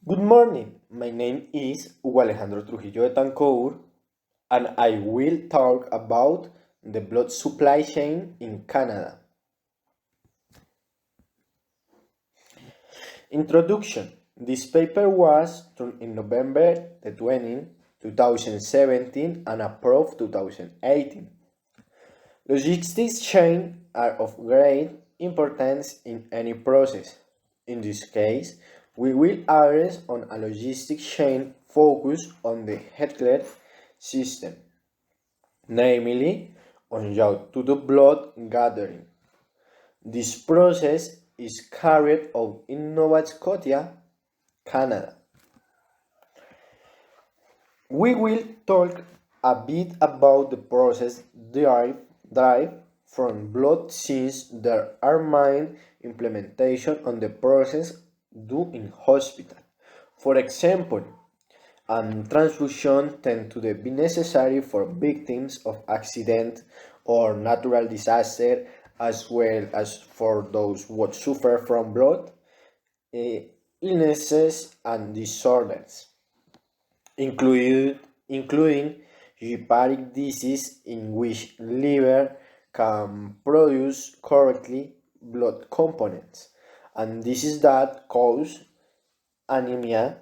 Good morning. My name is Hugo Alejandro Trujillo de Tancour, and I will talk about the blood supply chain in Canada. Introduction. This paper was done in November the 20th, 2017 and approved 2018. Logistics chains are of great importance in any process. In this case, we will address on a logistics chain focused on the healthcare system, namely on route to the blood gathering. This process is carried out in Nova Scotia, Canada. We will talk a bit about the process derived from blood since there are main implementation on the process due in hospital. For example, transfusion tend to be necessary for victims of accident or natural disaster as well as for those who suffer from blood illnesses and disorders including hepatic disease in which liver can produce correctly blood components and diseases that cause anemia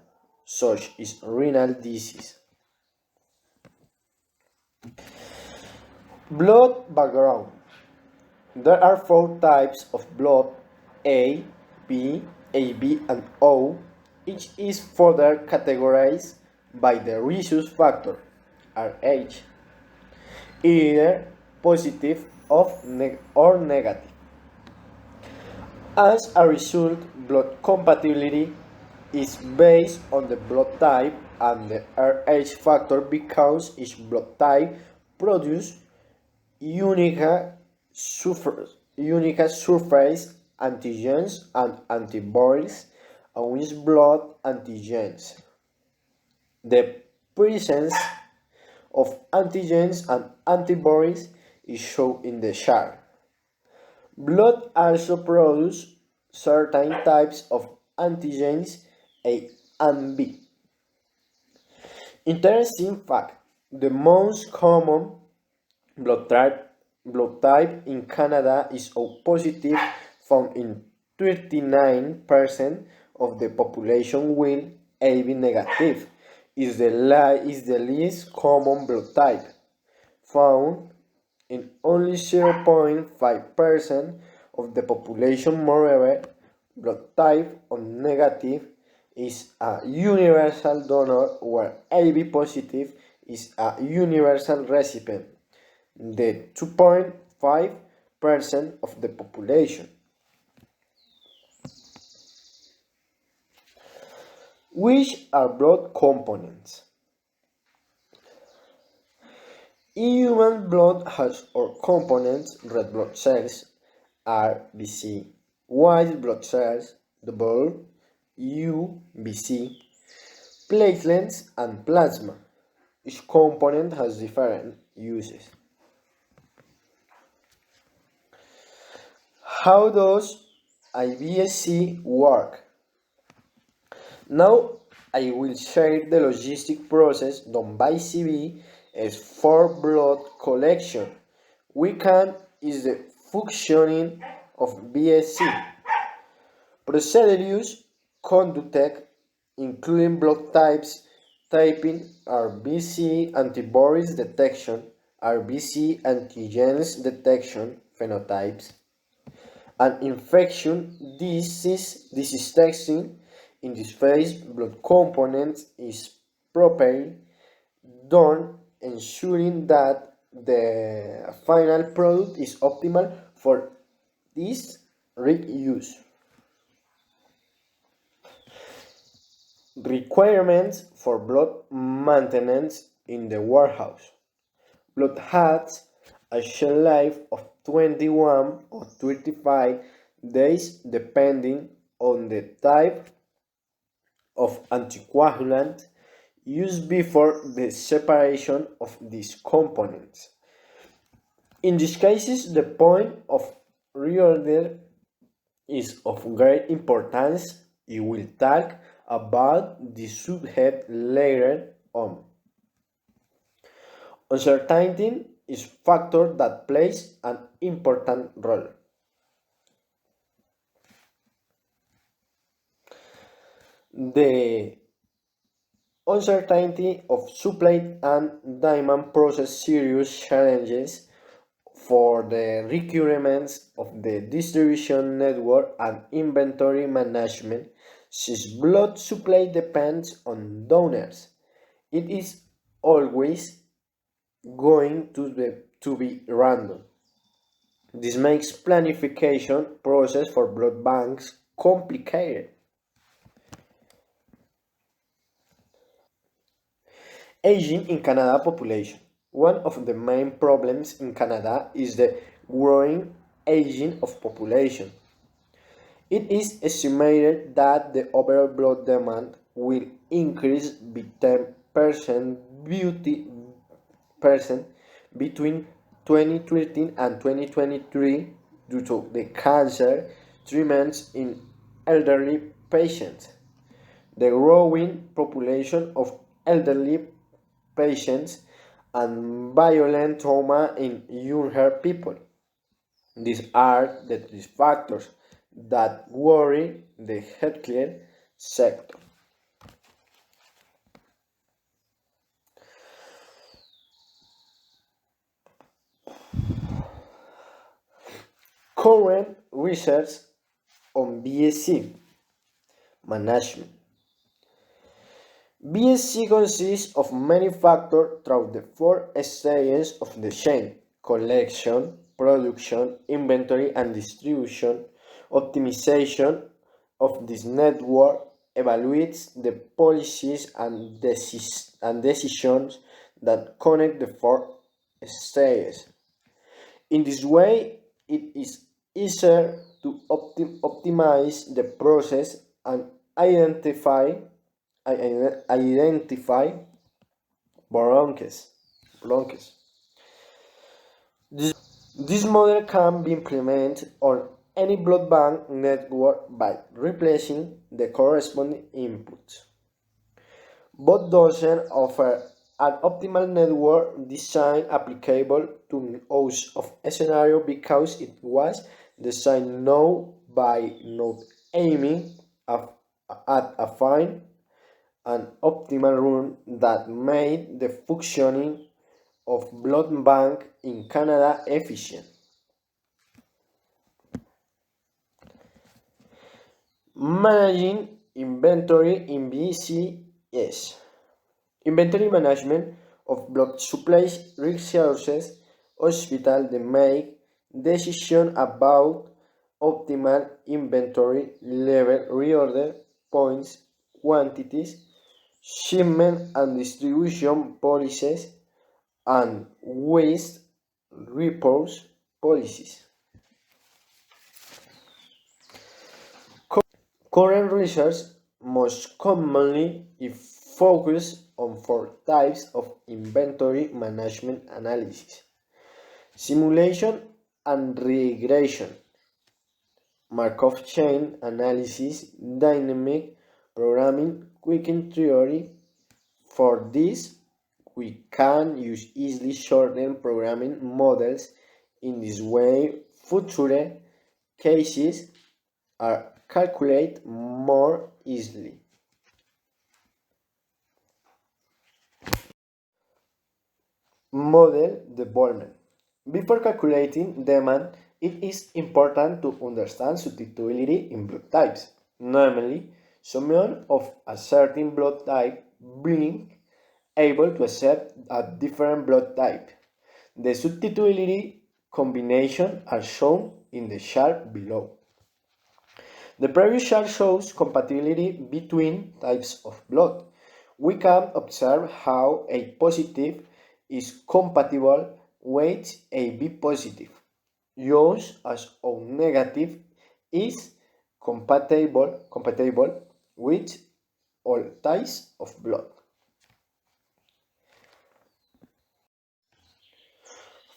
such as renal disease. Blood background. There are four types of blood: A, B, AB, and O. Each is further categorized by the rhesus factor, Rh, either positive or negative. As a result, blood compatibility is based on the blood type, and the Rh factor because each blood type produces unique surface antigens and antibodies against blood antigens. The presence of antigens and antibodies is shown in the chart. Blood also produces certain types of antigens A and B. Interesting fact: the most common blood type in Canada is O positive, found in 39% of the population, while AB negative is the least common blood type, found in only 0.5% of the population. Moreover, blood type O negative is a universal donor, where AB positive is a universal recipient, the 2.5% of the population. Which are blood components? In human blood has four components: red blood cells, RBC, white blood cells, double UBC, platelets, and plasma. Each component has different uses. How does IBSC work? Now I will share the logistic process done by CB as for blood collection. We can is the functioning of BSC. Procedures conducted including blood types, typing, RBC antibodies detection, RBC antigens detection, phenotypes, and infection disease testing. In this phase, blood components is properly done, ensuring that the final product is optimal for this reuse. Requirements for blood maintenance in the warehouse. Blood has a shelf life of 21 or 35 days depending on the type of anticoagulant used before the separation of these components. In these cases, the point of reorder is of great importance. You will talk about the subhead later on. Uncertainty is a factor that plays an important role. The uncertainty of supply and demand poses serious challenges for the requirements of the distribution network and inventory management, since blood supply depends on donors. It is always going to be random. This makes planification process for blood banks complicated. Aging in Canada population. One of the main problems in Canada is the growing aging of population. It is estimated that the overall blood demand will increase by 10% percent between 2013 and 2023 due to the cancer treatments in elderly patients. The growing population of elderly patients and violent trauma in younger people. These are the three factors that worry the healthcare sector. Current research on BSc management. BSc consists of many factors throughout the four stages of the chain: collection, production, inventory, and distribution. Optimization of this network evaluates the policies and decisions that connect the four stages. In this way, it is easier to optimize the process and identify bronches. This model can be implemented on any blood bank network by replacing the corresponding inputs. Both doesn't offer an optimal network design applicable to most of a scenario because it was designed now by not aiming at a fine and optimal rule that made the functioning of blood bank in Canada efficient. Managing inventory in BCS. Inventory management of blood supplies resources hospital they make decision about optimal inventory level, reorder points, quantities, shipment and distribution policies, and waste reports policies. Current research most commonly is focused on four types of inventory management analysis: simulation and regression, Markov chain analysis, dynamic programming, quickened theory. For this, we can use easily shortened programming models. In this way, future cases are calculated more easily. Model development. Before calculating demand, it is important to understand susceptibility in blood types. Namely, someone of a certain blood type being able to accept a different blood type. The susceptibility combinations are shown in the chart below. The previous chart shows compatibility between types of blood. We can observe how A positive is compatible with AB positive, just as O negative is compatible with all types of blood.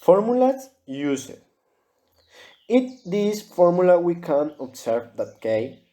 Formulas used. In this formula we can observe that K